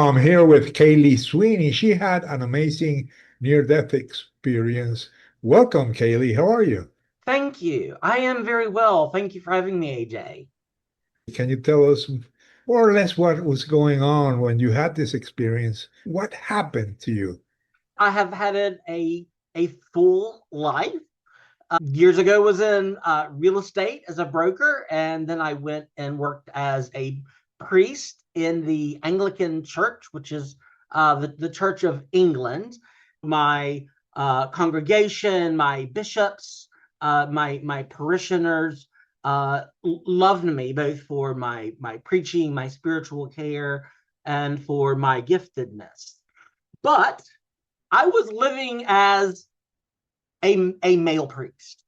I'm here with Kailey Sweeney. She had an amazing near-death experience. Welcome, Kailey. How are you? Thank you. I am very well. Thank you for having me, AJ. Can you tell us more or less what was going on when you had this experience? What happened to you? I have had a full life. Years ago, was in real estate as a broker, and then I went and worked as a priest in the Anglican Church, which is the Church of England. My congregation, my bishops, my parishioners loved me both for my preaching, my spiritual care, and for my giftedness. But I was living as a male priest.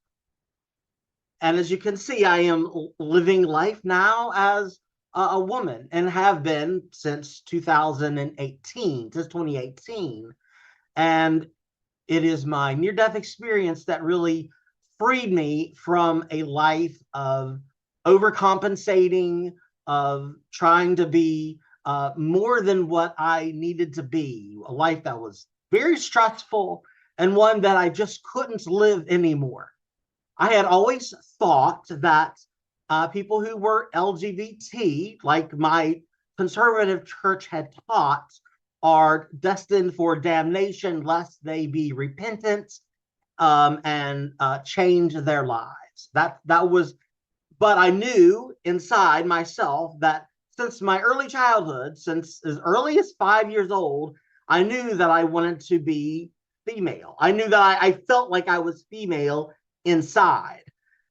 And as you can see, I am living life now as a woman and have been since 2018, since 2018. And it is my near death experience that really freed me from a life of overcompensating, of trying to be more than what I needed to be, a life that was very stressful and one that I just couldn't live anymore. I had always thought that people who were LGBT, like my conservative church had taught, are destined for damnation lest they be repentant and change their lives. That was, but I knew inside myself that since my early childhood, since as early as 5 years old, I knew that I wanted to be female. I knew that I felt like I was female inside.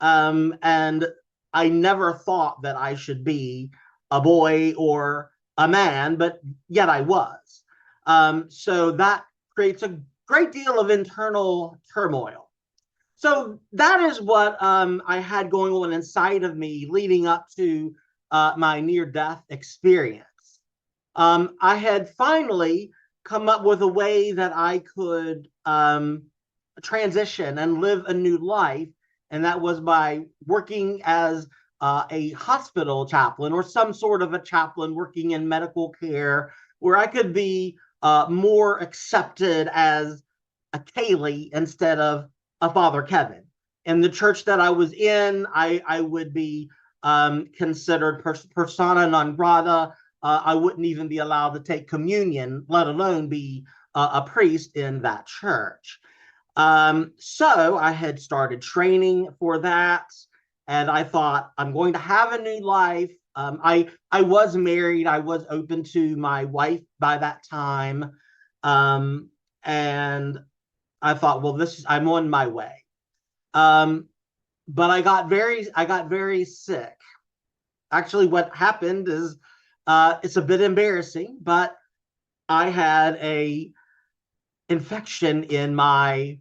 And I never thought that I should be a boy or a man, but yet I was. So that creates a great deal of internal turmoil. So that is what I had going on inside of me leading up to my near death experience. I had finally come up with a way that I could transition and live a new life. And that was by working as a hospital chaplain or some sort of a chaplain working in medical care where I could be more accepted as a Kailey instead of a Father Kevin. In the church that I was in, I would be considered persona non grata. I wouldn't even be allowed to take communion, let alone be a priest in that church. So I had started training for that, and I thought I'm going to have a new life. I was married. I was open to my wife by that time, and I thought, well, I'm on my way. Um, but I got very sick. Actually, what happened is it's a bit embarrassing, but I had a infection in my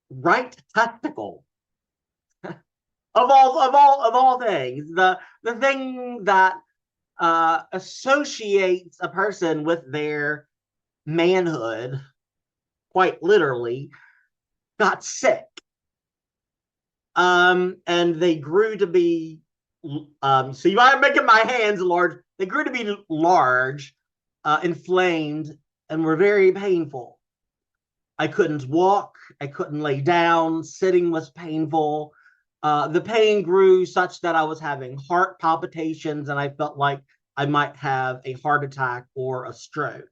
right testicle of all things. The thing that associates a person with their manhood, quite literally, got sick. And they grew to be so you might making my hands large. They grew to be large, inflamed, and were very painful. I couldn't walk. I couldn't lay down. Sitting was painful. The pain grew such that I was having heart palpitations and I felt like I might have a heart attack or a stroke.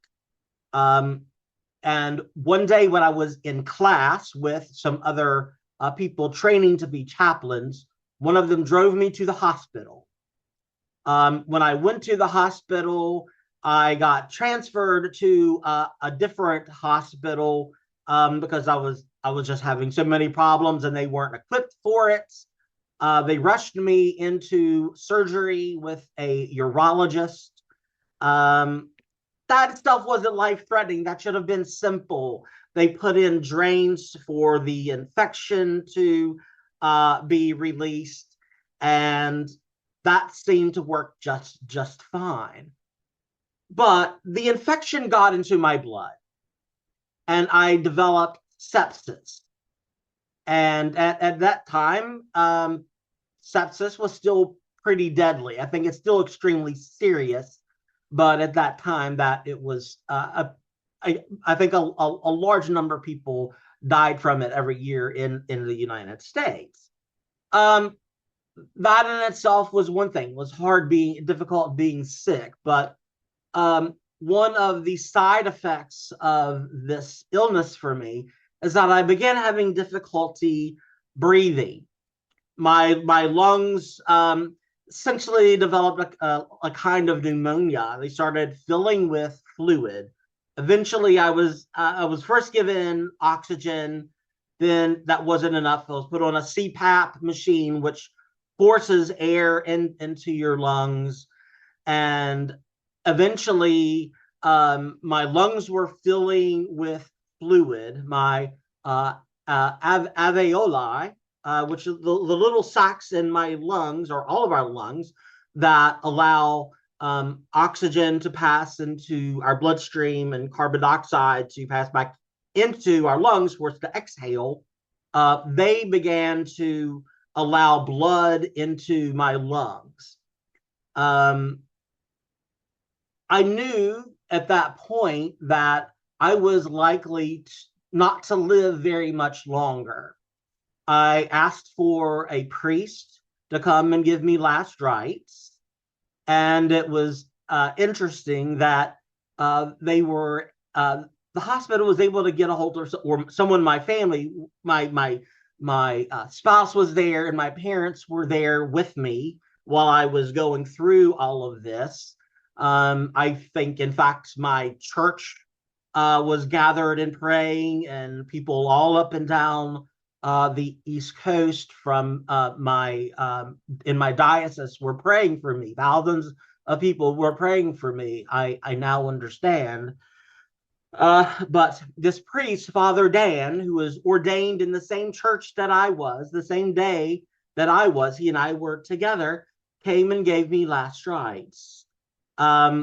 Um, and one day when I was in class with some other people training to be chaplains, one of them drove me to the hospital. When I went to the hospital, I got transferred to a different hospital because I was just having so many problems and they weren't equipped for it. They rushed me into surgery with a urologist. Um, that stuff wasn't life threatening. That should have been simple. They put in drains for the infection to be released, and that seemed to work just fine. But the infection got into my blood, and I developed sepsis. And at that time, sepsis was still pretty deadly. I think it's still extremely serious. but at that time that it was, I think a large number of people died from it every year in the United States. Um, that in itself was one thing, was difficult being sick, but one of the side effects of this illness for me is that I began having difficulty breathing. My lungs essentially developed a kind of pneumonia. They started filling with fluid. Eventually, I was first given oxygen. Then that wasn't enough. I was put on a CPAP machine, which forces air into your lungs. And eventually, my lungs were filling with fluid. My alveoli, which is the little sacs in my lungs, or all of our lungs, that allow oxygen to pass into our bloodstream and carbon dioxide to pass back into our lungs for us to exhale. They began to allow blood into my lungs. I knew at that point that I was likely not to live very much longer. I asked for a priest to come and give me last rites. And it was interesting that the hospital was able to get a hold of, or someone in my family, my spouse was there, and my parents were there with me while I was going through all of this. I think, in fact, my church was gathered and praying, and people all up and down the East Coast from in my diocese were praying for me. Thousands of people were praying for me. I now understand. But this priest, Father Dan, who was ordained in the same church that I was, the same day that I was, he and I were together, came and gave me last rites.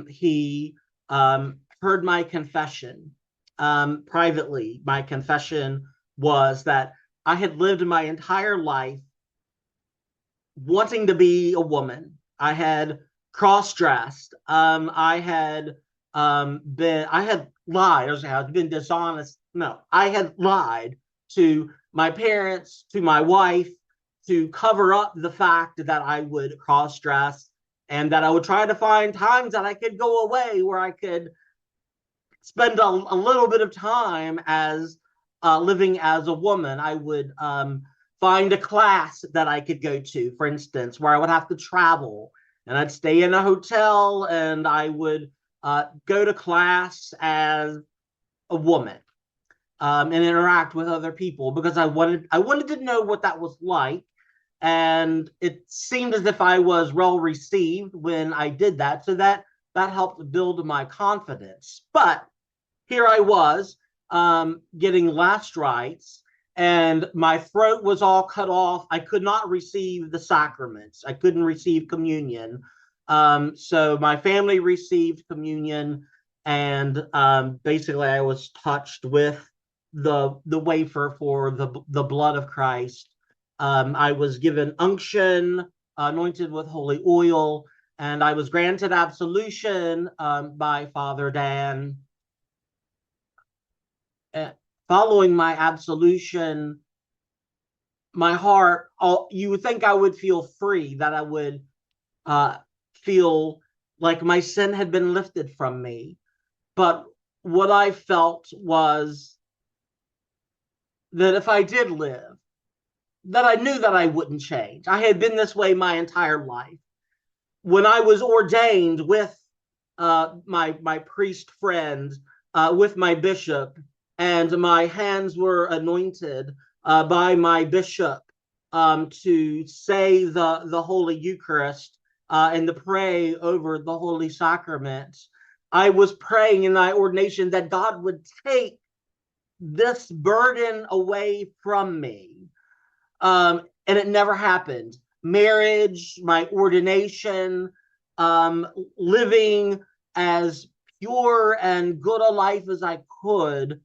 He heard my confession privately. My confession was that I had lived my entire life wanting to be a woman. I had cross-dressed. I had lied. I had been dishonest. No, I had lied to my parents, to my wife, to cover up the fact that I would cross-dress, and that I would try to find times that I could go away where I could spend a little bit of time as living as a woman. I would find a class that I could go to, for instance, where I would have to travel, and I'd stay in a hotel, and I would go to class as a woman, and interact with other people, because I wanted to know what that was like. And it seemed as if I was well received when I did that, so that helped build my confidence. But here I was, getting last rites, and my throat was all cut off. I could not receive the sacraments. I couldn't receive communion. So my family received communion, and basically I was touched with the wafer for the blood of Christ. I was given unction, anointed with holy oil, and I was granted absolution by Father Dan. Following my absolution, my heart, you would think I would feel free, that I would feel like my sin had been lifted from me. But what I felt was that if I did live, that I knew that I wouldn't change. I had been this way my entire life. When I was ordained with my priest friend, with my bishop, and my hands were anointed by my bishop to say the Holy Eucharist and to pray over the Holy Sacrament, I was praying in my ordination that God would take this burden away from me. And it never happened. Marriage, my ordination, living as pure and good a life as I could,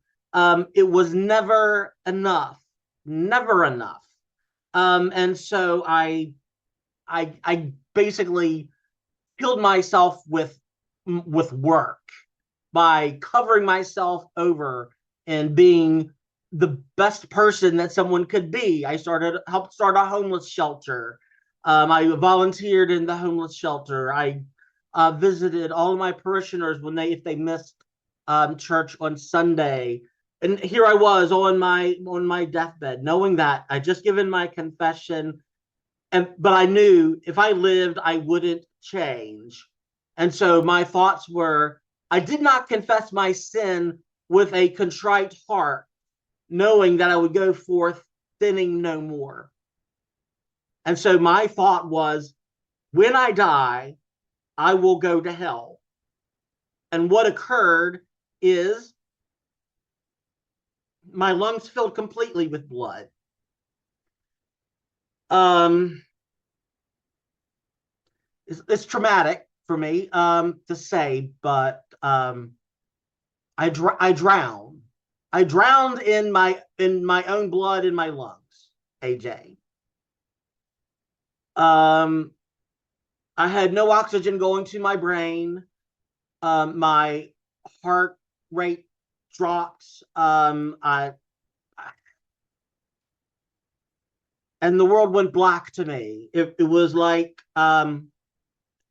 it was never enough. And so I basically killed myself with with work, by covering myself over and being the best person that someone could be. I helped start a homeless shelter. I volunteered in the homeless shelter. I visited all of my parishioners if they missed church on Sunday. And here I was on my deathbed, knowing that I just given my confession, but I knew if I lived, I wouldn't change. And so my thoughts were, I did not confess my sin with a contrite heart, knowing that I would go forth sinning no more. And so my thought was, when I die, I will go to hell. And what occurred is my lungs filled completely with blood. It's traumatic for me to say, but I drowned. I drowned in my own blood in my lungs, AJ. I had no oxygen going to my brain. My heart rate dropped. And the world went black to me. It was like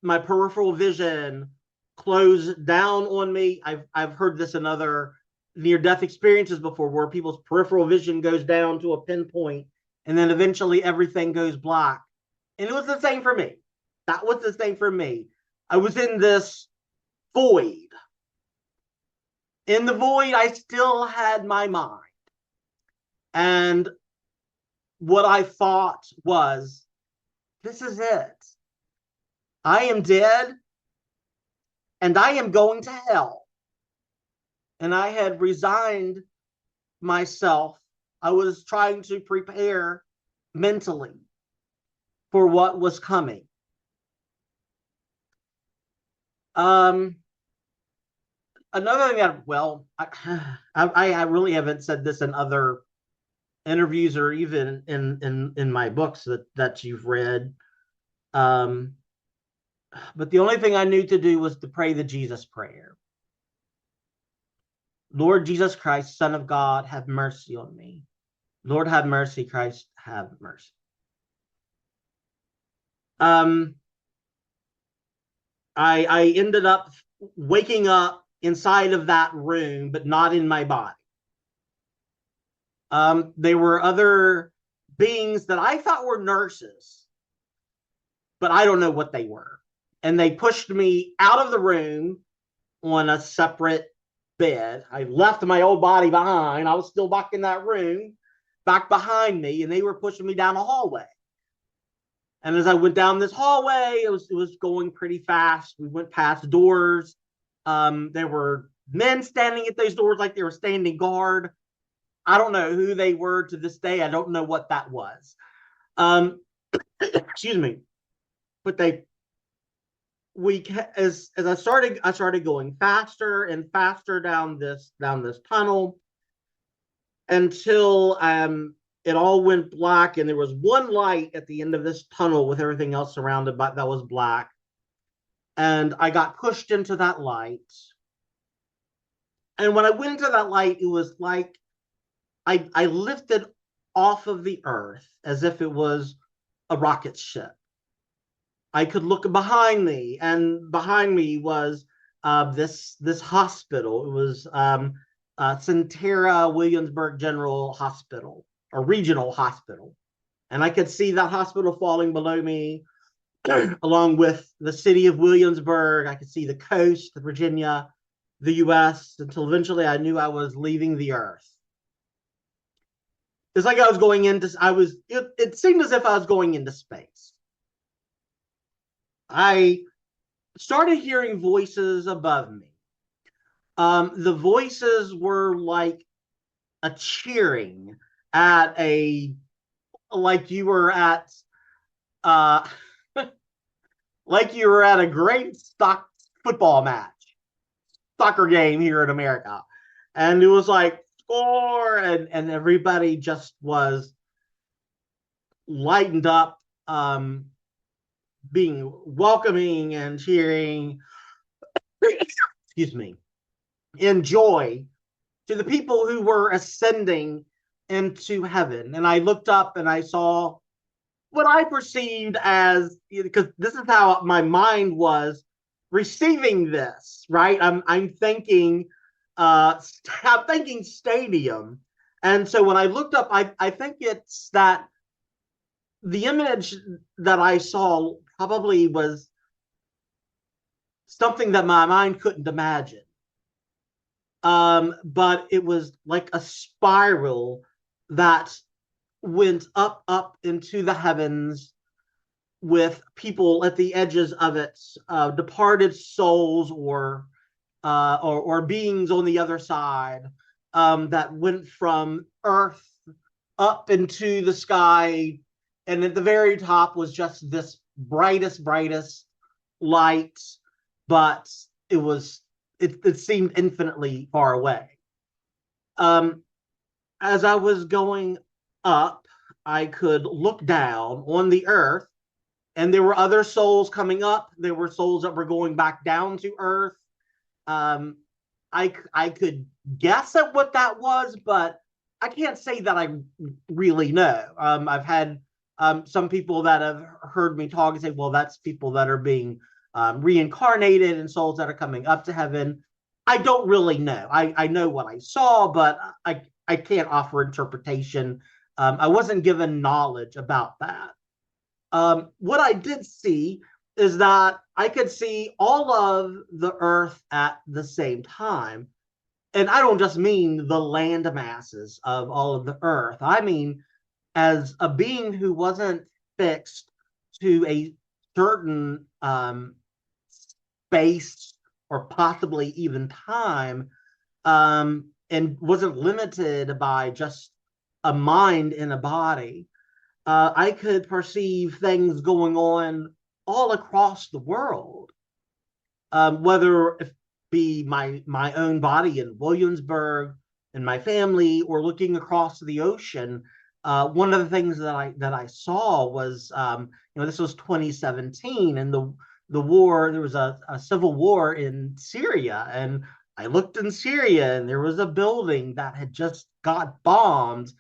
my peripheral vision closed down on me. I've heard this in other near-death experiences before, where people's peripheral vision goes down to a pinpoint, and then eventually everything goes black. And it was the same for me. That was the same for me. I was in this void. In the void, I still had my mind. And what I thought was, this is it. I am dead, and I am going to hell. And I had resigned myself. I was trying to prepare mentally for what was coming. Another thing that, well, I really haven't said this in other interviews or even in my books that you've read. But the only thing I knew to do was to pray the Jesus prayer. Lord Jesus Christ, Son of God, have mercy on me. Lord, have mercy. Christ, have mercy. I ended up waking up inside of that room, but not in my body. There were other beings that I thought were nurses, but I don't know what they were. And they pushed me out of the room on a separate bed. I left my old body behind. I was still back in that room, back behind me, and they were pushing me down a hallway. And as I went down this hallway, it was going pretty fast. We went past doors. There were men standing at those doors like they were standing guard. I don't know who they were to this day. I don't know what that was. Excuse me. But as I started going faster and faster down this tunnel until it all went black, and there was one light at the end of this tunnel with everything else surrounded by that was black. And I got pushed into that light. And when I went into that light, it was like I lifted off of the earth as if it was a rocket ship. I could look behind me, and behind me was this hospital. It was Centera Williamsburg General Hospital, a regional hospital. And I could see that hospital falling below me, along with the city of Williamsburg. I could see the coast, Virginia, the US, until eventually I knew I was leaving the earth. It's like I was going into, it seemed as if I was going into space. I started hearing voices above me. The voices were like a cheering at like you were at like you were at a great football match, soccer game here in America. And it was like, score, and everybody just was lightened up, being welcoming and cheering. excuse me, in joy to the people who were ascending into heaven. And I looked up and I saw what I perceived as, because this is how my mind was receiving this, right? I'm thinking I'm thinking stadium. And so when I looked up, I think it's that the image that I saw probably was something that my mind couldn't imagine. But it was like a spiral that went up into the heavens with people at the edges of it, departed souls or beings on the other side, that went from earth up into the sky, and at the very top was just this brightest light, but it seemed infinitely far away. As I was going up, I could look down on the earth, and there were other souls coming up. There were souls that were going back down to earth. I could guess at what that was, but I can't say that I really know. I've had some people that have heard me talk and say, well, that's people that are being reincarnated and souls that are coming up to heaven. I don't really know. I know what I saw, but I can't offer interpretation. I wasn't given knowledge about that. What I did see is that I could see all of the earth at the same time. And I don't just mean the land masses of all of the earth. I mean, as a being who wasn't fixed to a certain space or possibly even time, and wasn't limited by just a mind in a body, I could perceive things going on all across the world, whether it be my own body in Williamsburg and my family, or looking across the ocean. One of the things that I saw was, this was 2017, and the war. There was a civil war in Syria, and I looked in Syria, and there was a building that had just got bombed,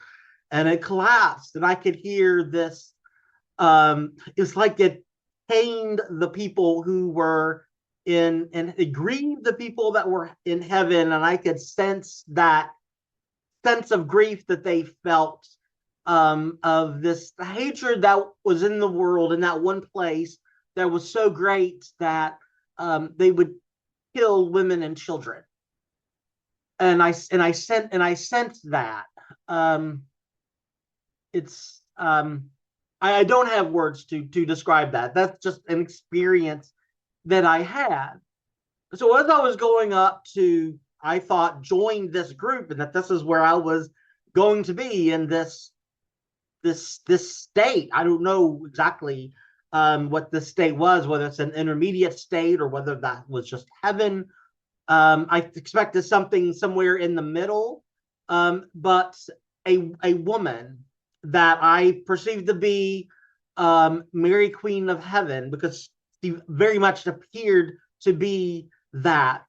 and it collapsed, and I could hear this. It's like it pained the people who were and it grieved the people that were in heaven, and I could sense that sense of grief that they felt, of this hatred that was in the world in that one place that was so great that they would kill women and children. And I sensed that. It's I don't have words to describe that. That's just an experience that I had. So as I was going up to, I thought, join this group, and that this is where I was going to be in this state. I don't know exactly what this state was, whether it's an intermediate state or whether that was just heaven. I expected something somewhere in the middle, but a woman that I perceived to be Mary Queen of Heaven, because she very much appeared to be that.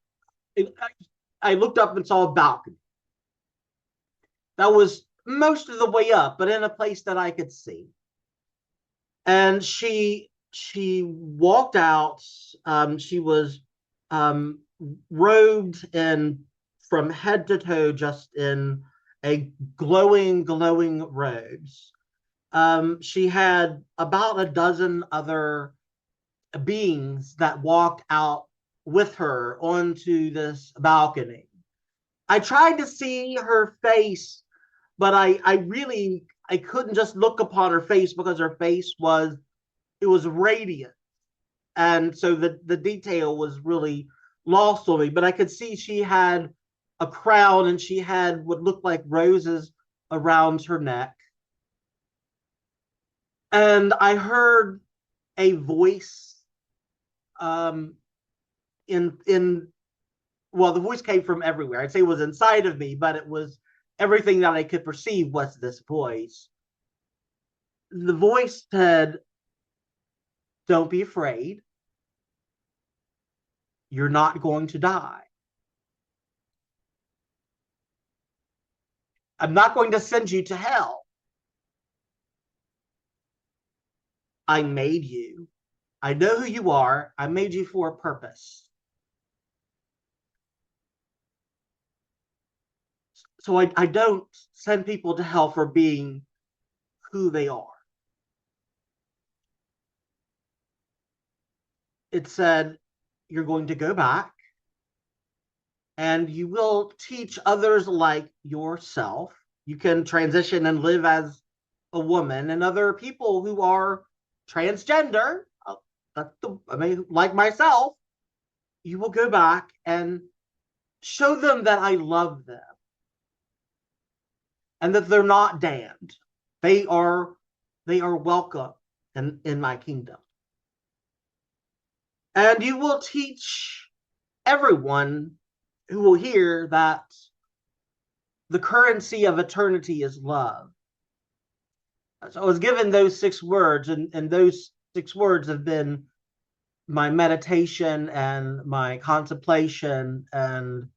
I looked up and saw a balcony that was most of the way up, but in a place that I could see. And she walked out. She was robed in from head to toe, just in a glowing robes. She had about a dozen other beings that walked out with her onto this balcony. I tried to see her face, but I couldn't just look upon her face, because her face was radiant, and so the detail was really lost on me. But I could see she had a crown, and she had what looked like roses around her neck. And I heard a voice, in well, the voice came from everywhere. I'd say it was inside of me, but it was everything that I could perceive was this voice. The voice said, "Don't be afraid. You're not going to die. I'm not going to send you to hell. I made you. I know who you are. I made you for a purpose. So I don't send people to hell for being who they are. It said, you're going to go back and you will teach others like yourself. You can transition and live as a woman, and other people who are transgender, like myself, you will go back and show them that I love them and that they're not damned. They are welcome in my kingdom. And you will teach everyone who will hear that the currency of eternity is love. So I was given those 6 words, and those 6 words have been my meditation and my contemplation, and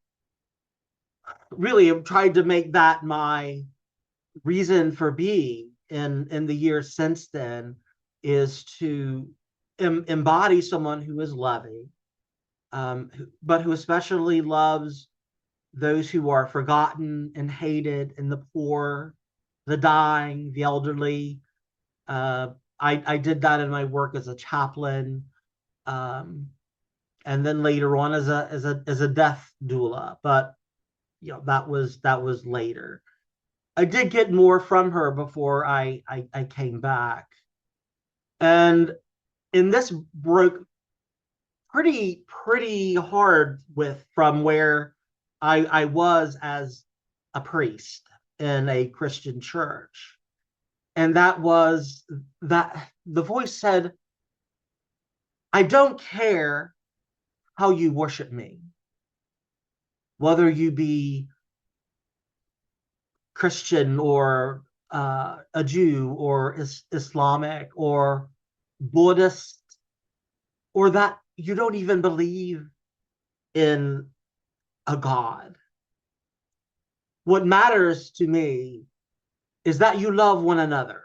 really I've tried to make that my reason for being in the years since then, is to embody someone who is loving, but who especially loves those who are forgotten and hated, and the poor, the dying, the elderly. I did that in my work as a chaplain, and then later on as a death doula. But that was later. I did get more from her before I came back, and this broke pretty hard from where I was as a priest in a Christian church. And that was that the voice said, I don't care how you worship me, whether you be Christian or a Jew or Islamic or Buddhist, or that you don't even believe in a God. What matters to me is that you love one another.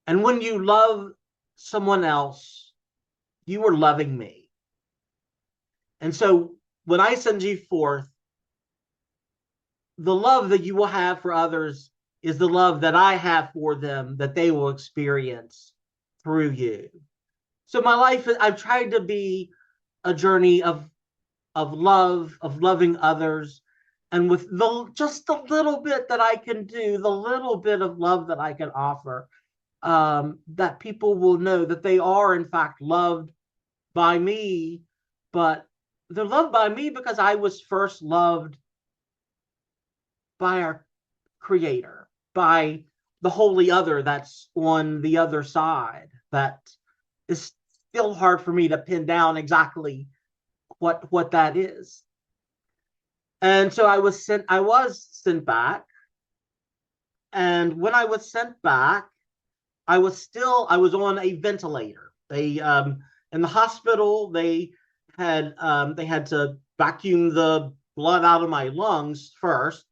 And when you love someone else, you are loving me. And so when I send you forth, the love that you will have for others is the love that I have for them, that they will experience through you. So my life, I've tried to be a journey of love, of loving others, and with just the little bit that I can do, the little bit of love that I can offer, that people will know that they are in fact loved by me, but they're loved by me because I was first loved by our Creator, by the holy other that's on the other side. That is still hard for me to pin down exactly what that is. And so I was sent back. And when I was sent back, I was on a ventilator. They in the hospital, they had to vacuum the blood out of my lungs first,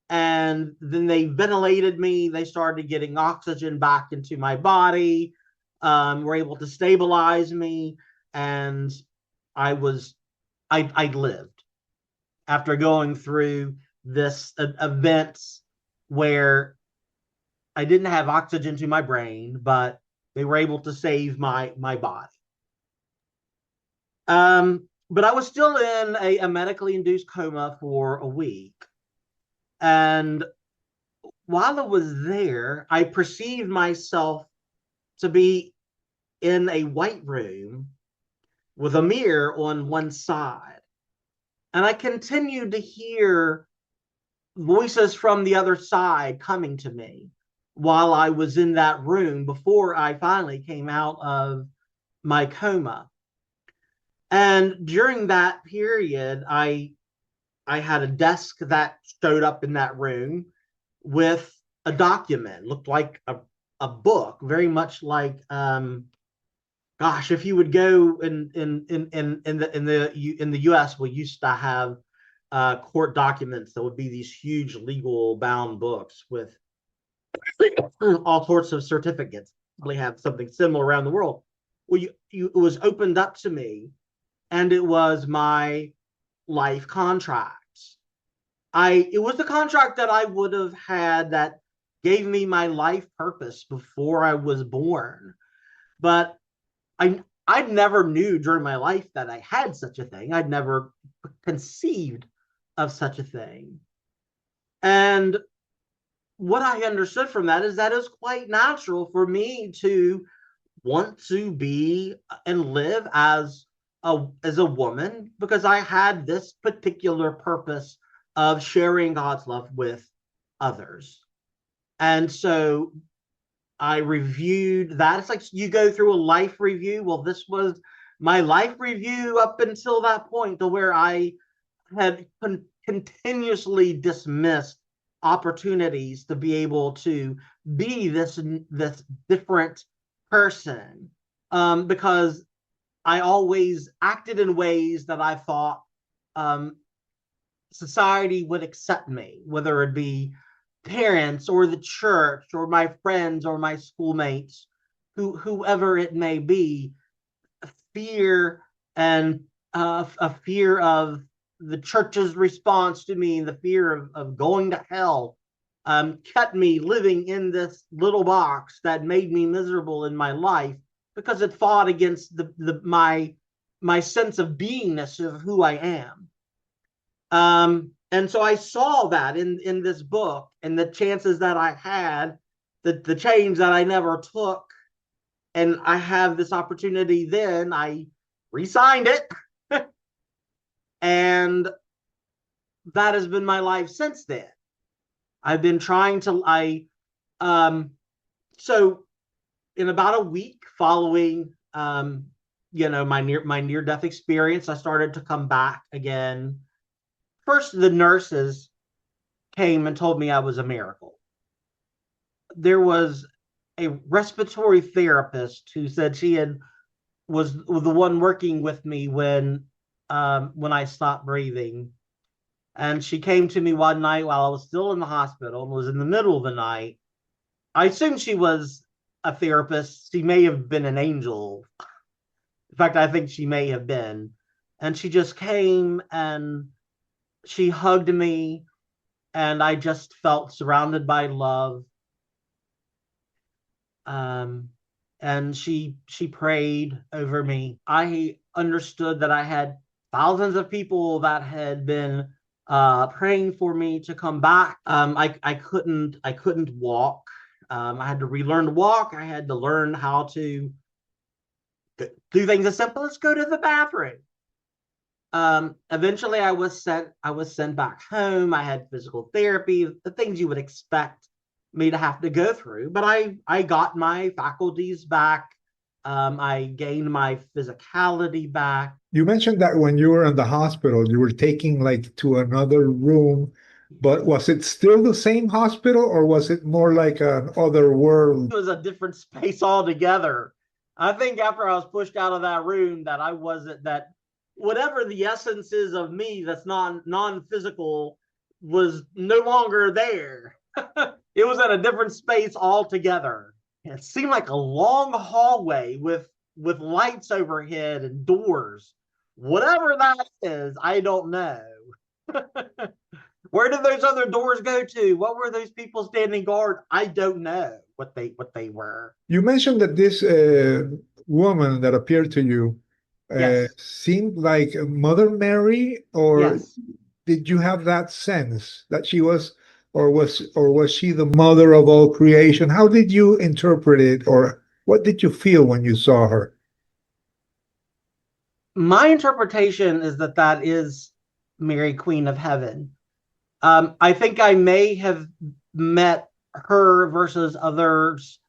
and then they ventilated me. They started getting oxygen back into my body, were able to stabilize me, and I lived after going through this event where I didn't have oxygen to my brain, but they were able to save my body. But I was still in a medically induced coma for a week. And while I was there, I perceived myself to be in a white room with a mirror on one side. And I continued to hear voices from the other side coming to me while I was in that room before I finally came out of my coma. And during that period, I had a desk that showed up in that room with a document, looked like a book, very much like gosh, if you would go in the U.S., we used to have court documents that would be these huge legal bound books with all sorts of certificates. Probably have something similar around the world. Well, it was opened up to me, and it was my life contracts. It was the contract that I would have had that gave me my life purpose before I was born. But I never knew during my life that I had such a thing. I'd never conceived of such a thing. And what I understood from that is that it's quite natural for me to want to be and live as a woman, because I had this particular purpose of sharing God's love with others. And so I reviewed that. It's like you go through a life review. Well, this was my life review up until that point, to where I had continuously dismissed opportunities to be able to be this different person, because I always acted in ways that I thought society would accept me, whether it be parents or the church or my friends or my schoolmates, whoever it may be. Fear and a fear of the church's response to me, the fear of going to hell, kept me living in this little box that made me miserable in my life, because it fought against my sense of beingness of who I am. And so I saw that in this book, and the chances that I had, the change that I never took, and I have this opportunity. Then I re-signed it, and that has been my life since then. I've been trying to so in about a week following my near death experience, I started to come back again. First, the nurses came and told me I was a miracle. There was a respiratory therapist who said she was the one working with me when I stopped breathing. And she came to me one night while I was still in the hospital, and was in the middle of the night. I assumed she was a therapist. She may have been an angel. In fact, I think she may have been. And she just came and she hugged me, and I just felt surrounded by love. And she prayed over me. I understood that I had thousands of people that had been praying for me to come back. I couldn't walk. I had to relearn to walk. I had to learn how to do things as simple as go to the bathroom. Eventually I was sent back home. I had physical therapy, the things you would expect me to have to go through, but I got my faculties back. I gained my physicality back. You mentioned that when you were in the hospital, you were taken like to another room, but was it still the same hospital, or was it more like an other world? It was a different space altogether. I think after I was pushed out of that room, that I wasn't that whatever the essence is of me that's non-physical was no longer there. It was in a different space altogether. It seemed like a long hallway with lights overhead and doors. Whatever that is, I don't know. Where did those other doors go to? What were those people standing guard? I don't know what they were. You mentioned that this woman that appeared to you Yes. seemed like Mother Mary, or Yes. did you have that sense that she was, or was she the mother of all creation? How did you interpret it, or what did you feel when you saw her? My interpretation is that is Mary, Queen of Heaven. I think I may have met her versus others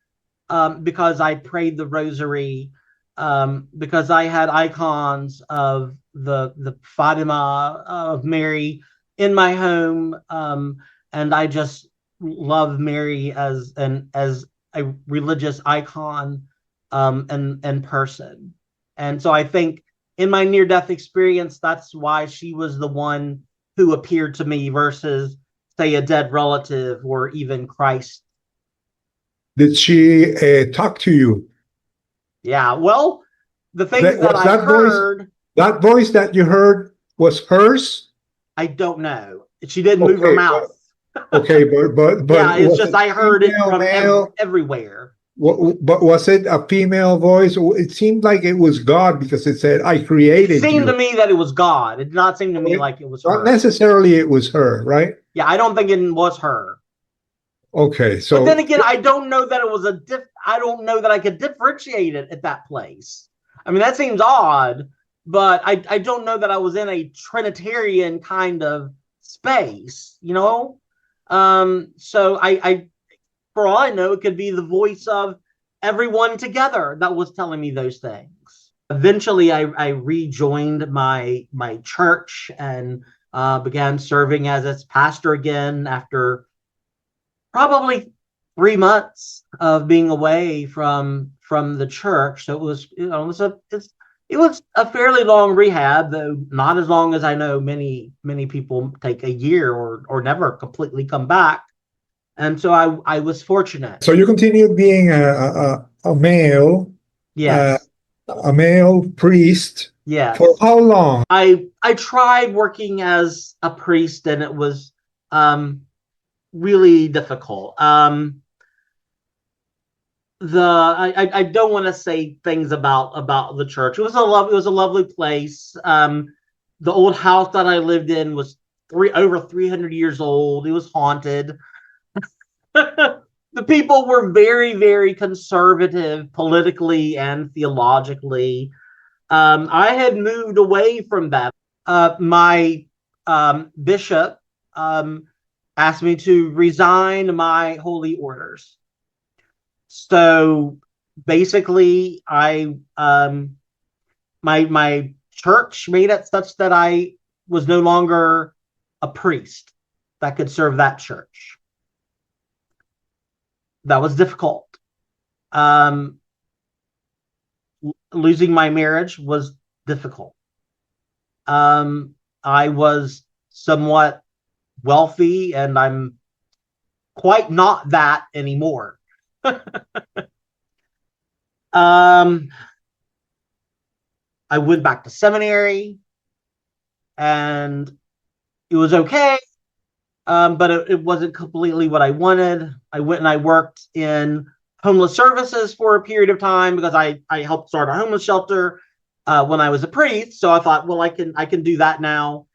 because I prayed the rosary, because I had icons of the Fatima of Mary in my home, and I just love Mary as a religious icon. in person. And so I think in my near-death experience, that's why she was the one who appeared to me versus, say, a dead relative or even Christ. Did she talk to you? Yeah, well, the things That that was I heard, that voice that you heard was hers? I don't know. She didn't move her Okay, mouth. but Yeah, it's was just it I heard it female, from male? everywhere. But was it a female voice? It seemed like it was God because it said, "I It created seemed to you." me that it was God. It did not seem to me like it was Not her. necessarily it was her, right? Yeah, I don't think it was her. Okay, But then so again, I don't know that it was I don't know that I could differentiate it at that place. I mean, that seems odd, but I don't know that I was in a Trinitarian kind of space, you know? So I for all I know, it could be the voice of everyone together that was telling me those things. Eventually, I rejoined my church and began serving as its pastor again after probably 3 months of being away from the church. So it was, it was a fairly long rehab, though not as long as I know many people take a year or never completely come back. And so I was fortunate. so you continued being uh, Yes, a male priest for yes. how long? I tried working as a priest, and it was um, really difficult. I don't want to say things about the church. It was a lovely place. The old house that I lived in was over 300 years old. It was haunted. The people were very conservative politically and theologically. I had moved away from that. My bishop asked me to resign my holy orders. So basically, I my church made it such that I was no longer a priest that could serve that church. That was difficult. Um, Losing my marriage was difficult. Um, I was somewhat wealthy, and I'm quite not that anymore. um, I went back to seminary, and it was okay, but it wasn't completely what I wanted. I went and I worked in homeless services for a period of time because I helped start a homeless shelter when I was a priest. So I thought, well, I can do that now,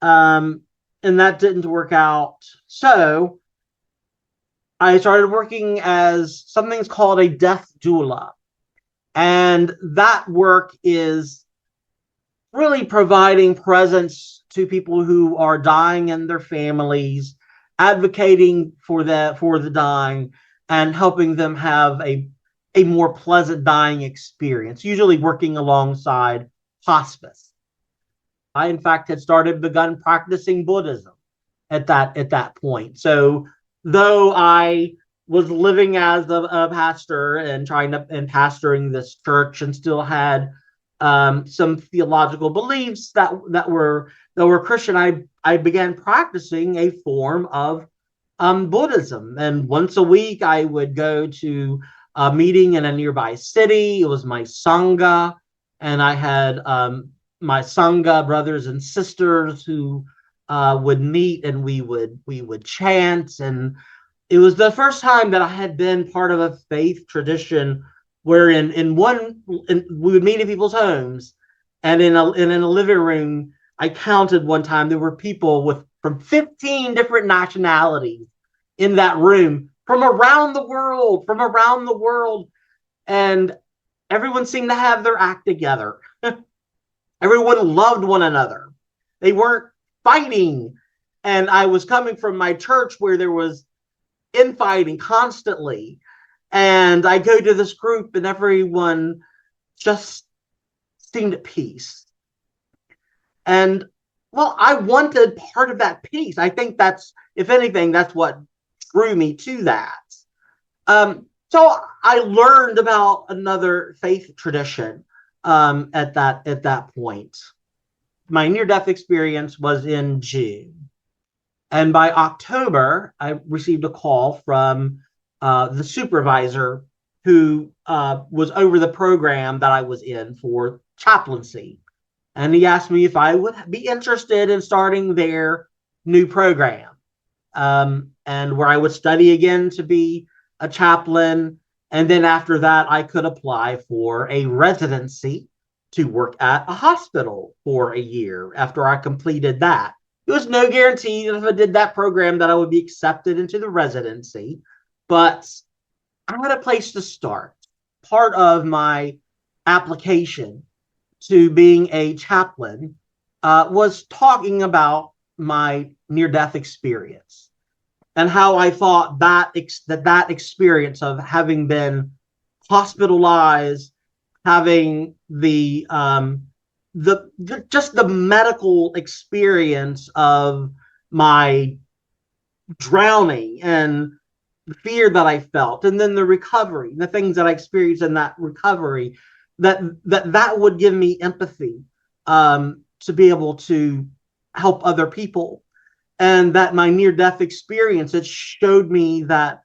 um, and that didn't work out. So I started working as something's called a death doula, and that work is really providing presence to people who are dying and their families, advocating for the dying, and helping them have a more pleasant dying experience, usually working alongside hospice. I, in fact, had begun practicing Buddhism at that point. So though I was living as a pastor and pastoring this church, and still had some theological beliefs that were Christian, I began practicing a form of Buddhism. And once a week, I would go to a meeting in a nearby city. It was my sangha, and I had my sangha brothers and sisters who would meet, and we would chant. And it was the first time that I had been part of a faith tradition where we would meet in people's homes, and in a living room, I counted one time there were people with from 15 different nationalities in that room from around the world, and everyone seemed to have their act together. Everyone loved one another. They weren't fighting. And I was coming from my church where there was infighting constantly. And I go to this group, and everyone just seemed at peace. And well, I wanted part of that peace. I think that's, if anything, that's what drew me to that. So So I learned about another faith tradition at that point. My near-death experience was in June. And by October, I received a call from the supervisor who was over the program that I was in for chaplaincy. And he asked me if I would be interested in starting their new program, and where I would study again to be a chaplain. And then after that, I could apply for a residency to work at a hospital for a year after I completed that. There was no guarantee that if I did that program that I would be accepted into the residency, but I had a place to start. Part of my application to being a chaplain was talking about my near-death experience and how I thought that experience of having been hospitalized, having the just the medical experience of my drowning and the fear that I felt, and then the recovery, the things that I experienced in that recovery, that would give me empathy to be able to help other people. And that my near-death experience, it showed me that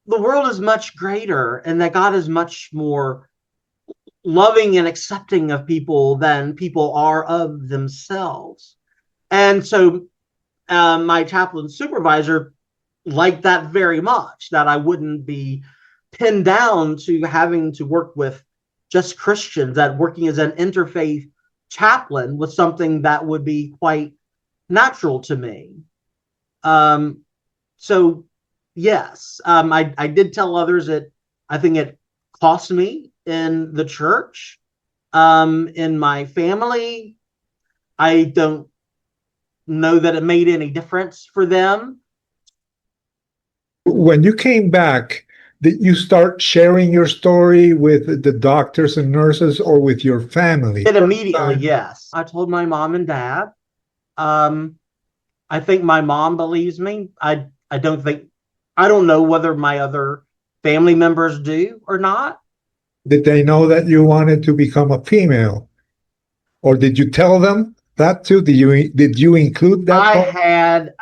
the world is much greater and that God is much more loving and accepting of people than people are of themselves. And so my chaplain supervisor liked that very much, that I wouldn't be pinned down to having to work with just Christians, that working as an interfaith chaplain was something that would be quite natural to me. So yes, I did tell others that I think it cost me in the church, in my family. I don't know that it made any difference for them. When you came back, did you start sharing your story with the doctors and nurses or with your family? It immediately, yes. I told my mom and dad. I think my mom believes me. I don't know whether my other family members do or not. Did they know that you wanted to become a female? Or did you tell them that too? Did you include that I part? had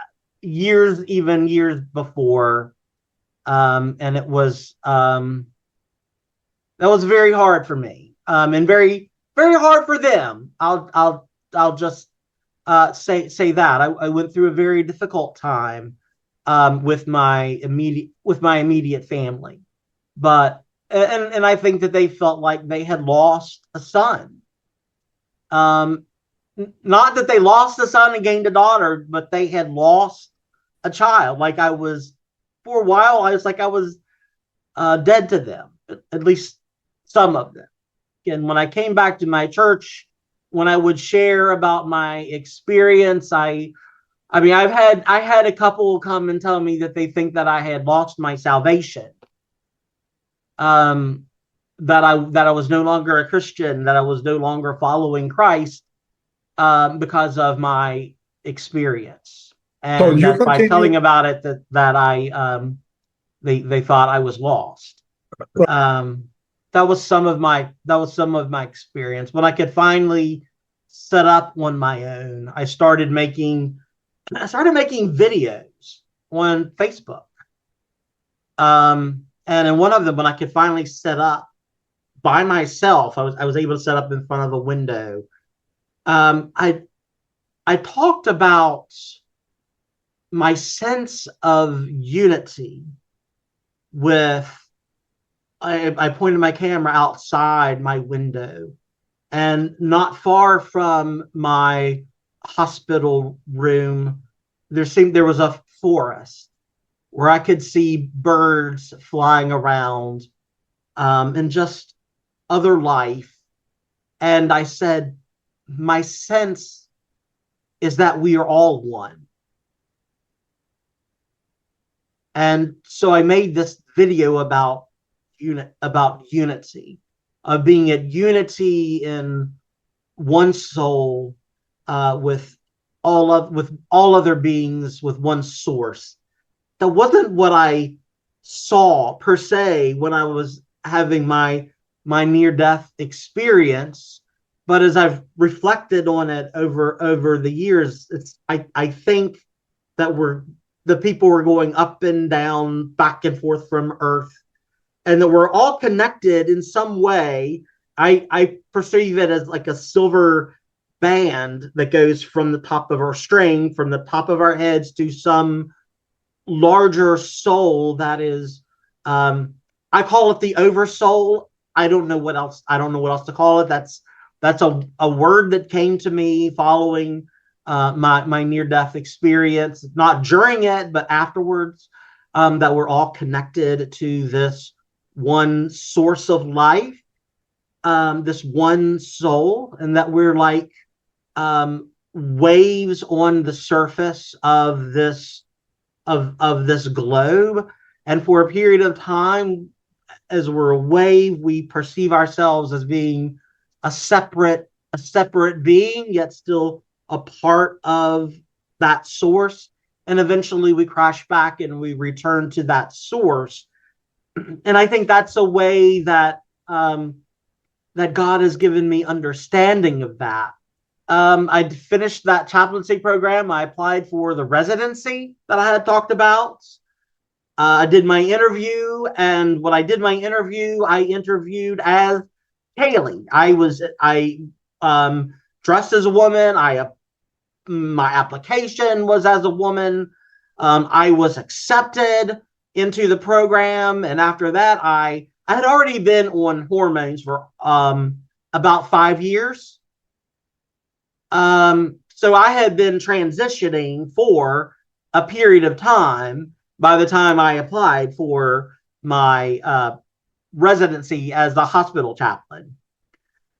even years before, and it was that was very hard for me, and very very hard for them. I'll just say that I went through a very difficult time with my immediate family, but and I think that they felt like they had lost a son. Not that they lost a son and gained a daughter, but they had lost a child. Like I was, for a while, I was dead to them, at least some of them. And when I came back to my church, when I would share about my experience, I mean, I had a couple come and tell me that they think that I had lost my salvation. That I was no longer a Christian, that I was no longer following Christ, because of my experience, and So that by telling about it, that I they thought I was lost. That was some of my experience. When I could finally set up on my own, I started making videos on Facebook. And in one of them, when I could finally set up by myself, I was able to set up in front of a window. I talked about my sense of unity with. I pointed my camera outside my window, and not far from my hospital room, there was a forest where I could see birds flying around, and just other life. And I said, my sense is that we are all one. And so I made this video about unity, of being at unity in one soul, with all other beings, with one source. That wasn't what I saw per se when I was having my near death experience. But as I've reflected on it over the years, I think that the people were going up and down, back and forth from Earth, and that we're all connected in some way. I perceive it as like a silver band that goes from the top of our string, from the top of our heads to some larger soul that is, I call it the oversoul. I don't know what else. I don't know what else to call it. That's a word that came to me following my near death experience, not during it, but afterwards. That we're all connected to this one source of life, this one soul, and that we're like waves on the surface of this globe. And for a period of time, as we're a wave, we perceive ourselves as being a separate being, yet still a part of that source. And eventually we crash back and we return to that source. And I think that's a way that that God has given me understanding of that. I finished that chaplaincy program. I applied for the residency that I had talked about. I did my interview, and when I did my interview, I interviewed as Kailey. I dressed as a woman. My application was as a woman. I was accepted into the program, and after that, I had already been on hormones for about 5 years. So I had been transitioning for a period of time by the time I applied for my residency as the hospital chaplain.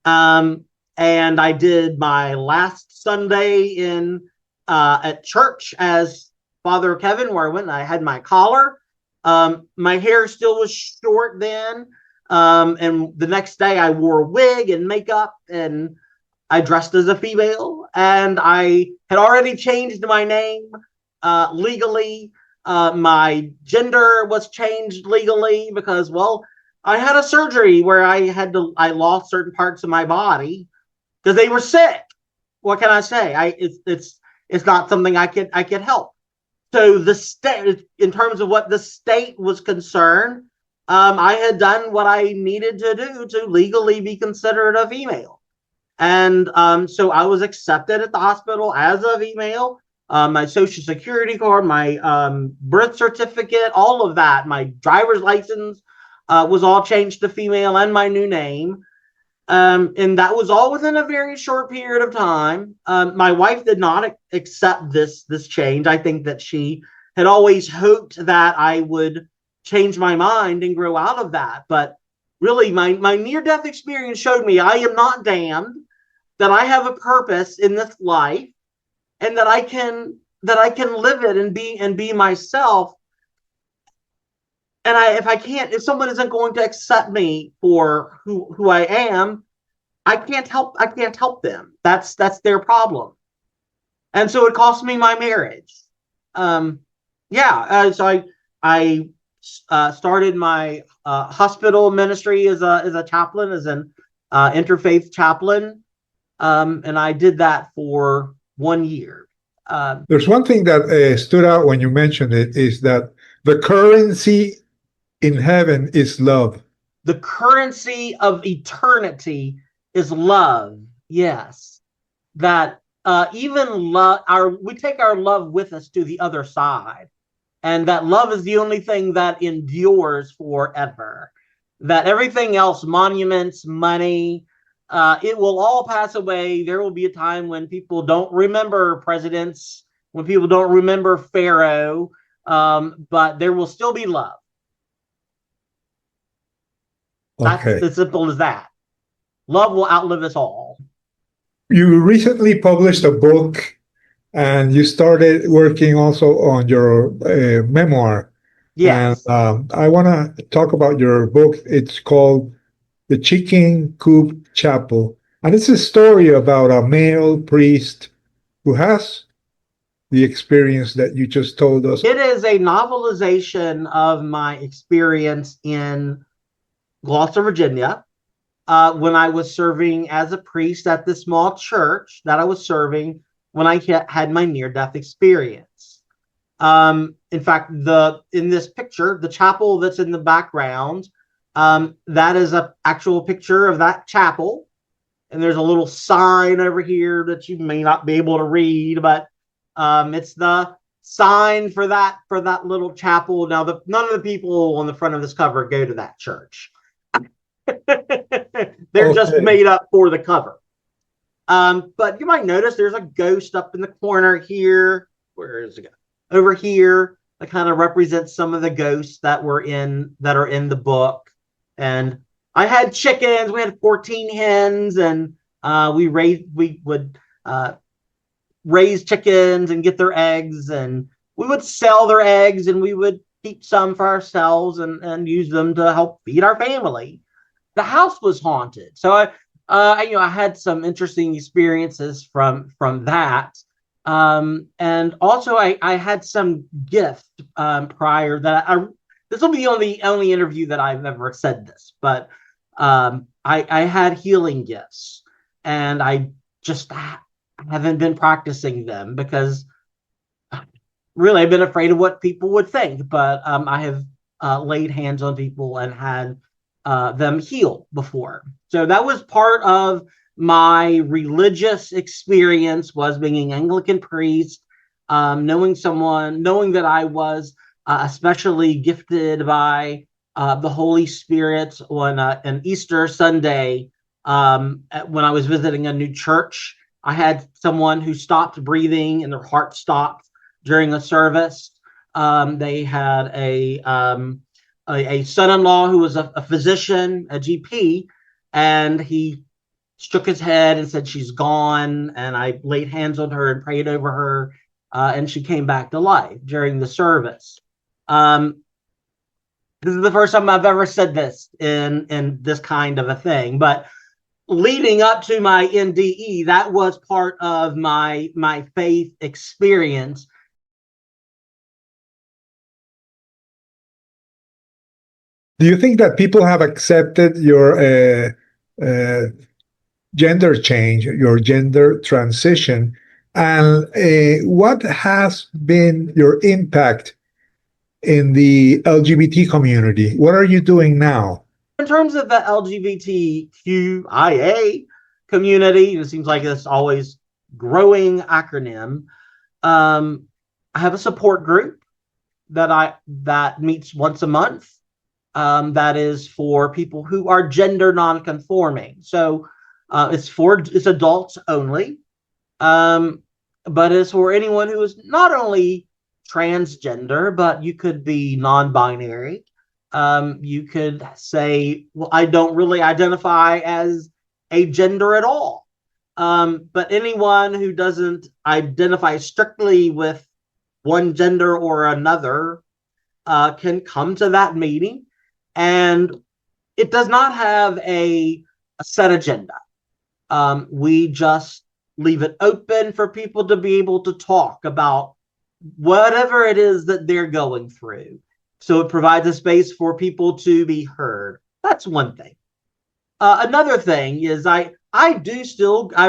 And I did my last Sunday in at church as Father Kevin, where I went and I had my collar. My hair still was short then. And the next day I wore a wig and makeup, and I dressed as a female, and I had already changed my name legally. My gender was changed legally because, well, I had a surgery where I lost certain parts of my body because they were sick. What can I say? It's not something I could help. So the state, in terms of what the state was concerned, I had done what I needed to do to legally be considered a female. And so I was accepted at the hospital as a female. My social security card, my birth certificate, all of that, my driver's license was all changed to female, and my new name. And that was all within a very short period of time. My wife did not accept this change. I think that she had always hoped that I would change my mind and grow out of that. But really, my near-death experience showed me I am not damned, that I have a purpose in this life, and that I can live it and be myself. And if someone isn't going to accept me for who I am, I can't help them. That's their problem. And so it cost me my marriage. So I started my hospital ministry as a chaplain, as an interfaith chaplain, and I did that for 1 year. There's one thing that stood out when you mentioned it, is that the currency in heaven is love. The currency of eternity is love. Yes, that even love, we take our love with us to the other side, and that love is the only thing that endures forever. That everything else, monuments, money, it will all pass away. There will be a time when people don't remember presidents, when people don't remember Pharaoh, but there will still be love. That's as simple as that. Love will outlive us all. You recently published a book, and you started working also on your memoir. Yes. And I want to talk about your book. It's called The Chicken Coop Chapel. And it's a story about a male priest who has the experience that you just told us? It is a novelization of my experience in Gloucester, Virginia, when I was serving as a priest at this small church that I was serving when I had my near-death experience. In fact, in this picture, the chapel that's in the background, that is an actual picture of that chapel. And there's a little sign over here that you may not be able to read, but it's the sign for that little chapel. Now, none of the people on the front of this cover go to that church. They're just made up for the cover. But you might notice there's a ghost up in the corner here. Where is it? Over here, that kind of represents some of the ghosts that are in the book. And I had chickens. We had 14 hens, and we would raise chickens and get their eggs, and we would sell their eggs, and we would keep some for ourselves and use them to help feed our family. The house was haunted, so I had some interesting experiences from that. And also I had some gift prior that this will be the only interview that I've ever said this, but I had healing gifts, and I just haven't been practicing them because really I've been afraid of what people would think. But I have laid hands on people and had them heal before. So that was part of my religious experience, was being an Anglican priest, knowing that I was especially gifted by the Holy Spirit on an Easter Sunday. When I was visiting a new church, I had someone who stopped breathing and their heart stopped during a service. They had a son-in-law who was a physician, a GP, and he shook his head and said, "She's gone." And I laid hands on her and prayed over her, and she came back to life during the service. This is the first time I've ever said this in this kind of a thing, but leading up to my NDE, that was part of my faith experience. Do you think that people have accepted your gender change, your gender transition, and what has been your impact in the LGBT community? What are you doing now? In terms of the LGBTQIA community, it seems like this always growing acronym. I have a support group that meets once a month. That is for people who are gender non-conforming. So it's adults only, but it's for anyone who is not only transgender, but you could be non-binary. You could say, well, I don't really identify as a gender at all. But anyone who doesn't identify strictly with one gender or another can come to that meeting. And it does not have a set agenda. We just leave it open for people to be able to talk about whatever it is that they're going through. So it provides a space for people to be heard. That's one thing. Another thing is I've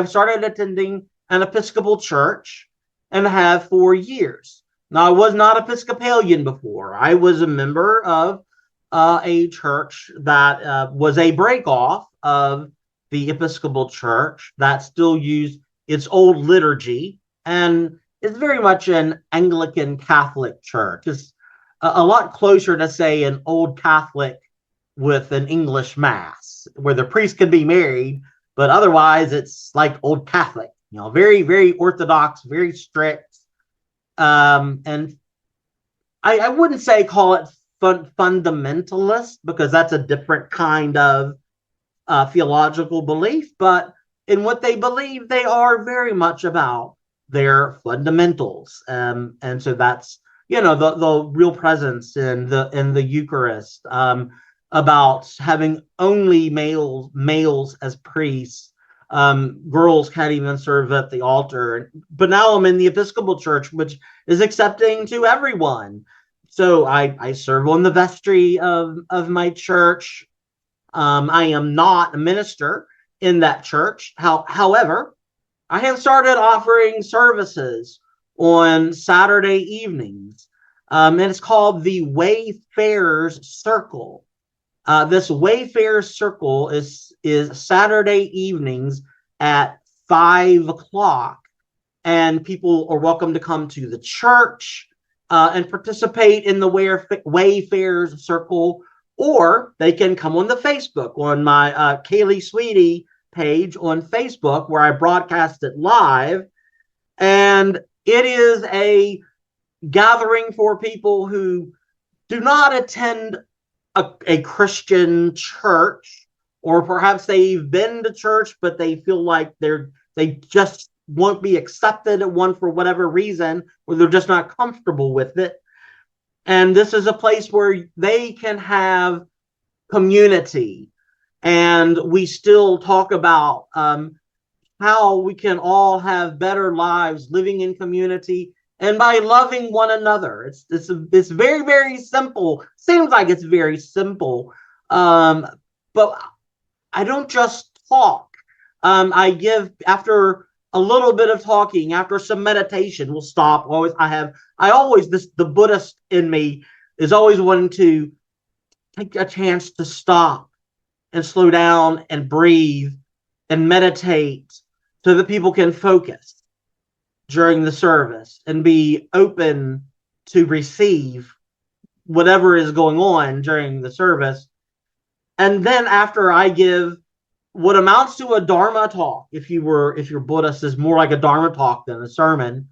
started attending an Episcopal church and have for years. Now, I was not Episcopalian before. I was a member of a church that was a breakoff of the Episcopal church that still used its old liturgy, and it's very much an Anglican Catholic church. It's a lot closer to, say, an old Catholic with an English mass, where the priest can be married, but otherwise it's like old Catholic, very, very orthodox, very strict. And I wouldn't say call it fundamentalist, because that's a different kind of theological belief, but in what they believe, they are very much about their fundamentals. And so that's, the real presence in the Eucharist, about having only males as priests, Girls can't even serve at the altar. But now I'm in the Episcopal Church, which is accepting to everyone. So I serve on the vestry of my church. I am not a minister in that church. However, I have started offering services on Saturday evenings, and it's called the Wayfarers Circle. This Wayfarers Circle is Saturday evenings at 5 o'clock, and people are welcome to come to the church and participate in the Wayfarers Circle, or they can come on the Facebook on my Kailey Sweeney page on Facebook, where I broadcast it live. And it is a gathering for people who do not attend a Christian church, or perhaps they've been to church, but they feel like they just won't be accepted at one for whatever reason, or they're just not comfortable with it. And this is a place where they can have community. And we still talk about how we can all have better lives living in community and by loving one another. It's very, very simple. Seems like it's very simple, but I don't just talk. I give, after a little bit of talking, after some meditation, we'll stop. The Buddhist in me is always wanting to take a chance to stop and slow down and breathe and meditate so that people can focus during the service and be open to receive whatever is going on during the service. And then after I give what amounts to a Dharma talk, if you're Buddhist, is more like a Dharma talk than a sermon,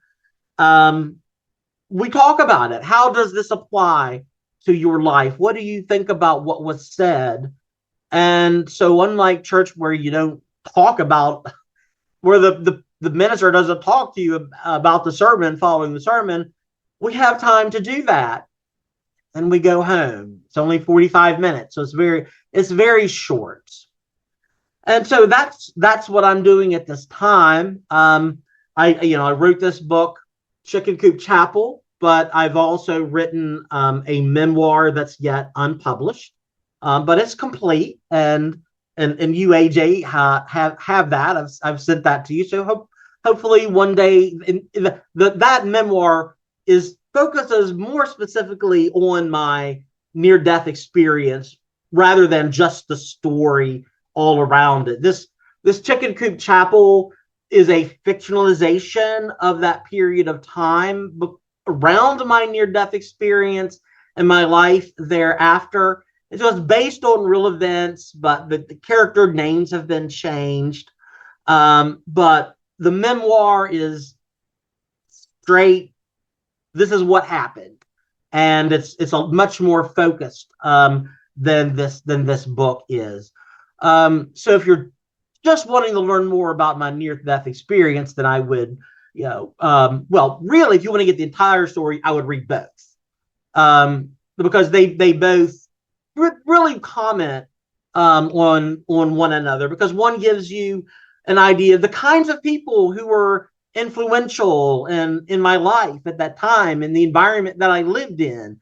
we talk about it. How does this apply to your life? What do you think about what was said? And so, unlike church where you don't talk about, where the minister doesn't talk to you about the sermon following the sermon, we have time to do that. And we go home. It's only 45 minutes. So it's very short. And so that's what I'm doing at this time. I wrote this book, Chicken Coop Chapel, but I've also written a memoir that's yet unpublished, but it's complete, and you, AJ, have that. I've sent that to you. So hopefully one day that memoir focuses more specifically on my near-death experience rather than just the story all around it. This Chicken Coop Chapel is a fictionalization of that period of time around my near-death experience and my life thereafter. It's just based on real events, but the character names have been changed. But the memoir is straight. This is what happened, and it's a much more focused than this book is. So if you're just wanting to learn more about my near-death experience, then I would, really, if you want to get the entire story, I would read both, because they both really comment on one another, because one gives you an idea of the kinds of people who were influential in my life at that time, in the environment that I lived in,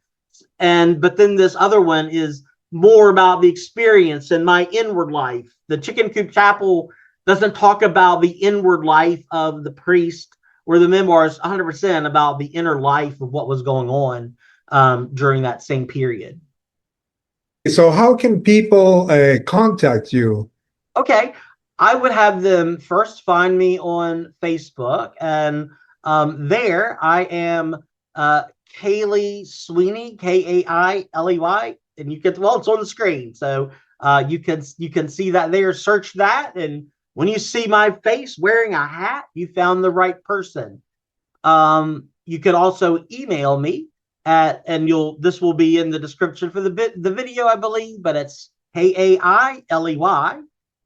but then this other one is more about the experience and my inward life. The Chicken Coop Chapel doesn't talk about the inward life of the priest, where the memoir is 100% about the inner life of what was going on during that same period. So how can people contact you? Okay, I would have them first find me on Facebook, and there I am, Kailey Sweeney, Kailey, and you can, it's on the screen, so you can see that there. Search that, and when you see my face wearing a hat, you found the right person. You could also email me this will be in the description for the video, I believe, but it's Kailey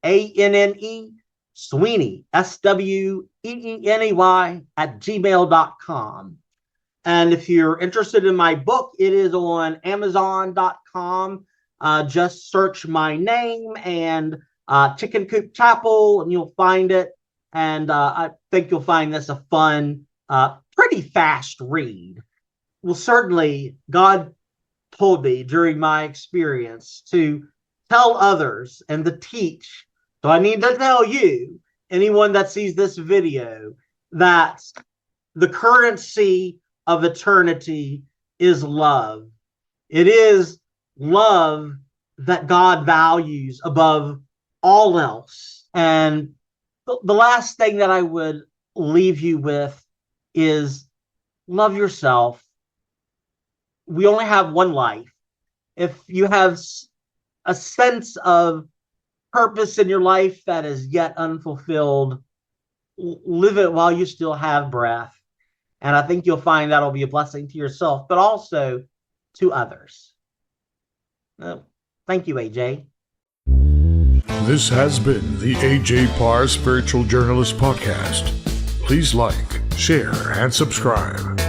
ANNE Sweeney SWEENEY @gmail.com. And if you're interested in my book, it is on Amazon.com. Just search my name, and Chicken Coop Chapel, and you'll find it. And I think you'll find this a fun, pretty fast read. Well, certainly, God told me during my experience to tell others and to teach. So I need to tell you, anyone that sees this video, that the currency of eternity is love. It is love that God values above all else. And the last thing that I would leave you with is love yourself. We only have one life. If you have a sense of purpose in your life that is yet unfulfilled, live it while you still have breath. And I think you'll find that'll be a blessing to yourself, but also to others. Thank you, AJ. This has been the AJ Parr Spiritual Journalist Podcast. Please like, share, and subscribe.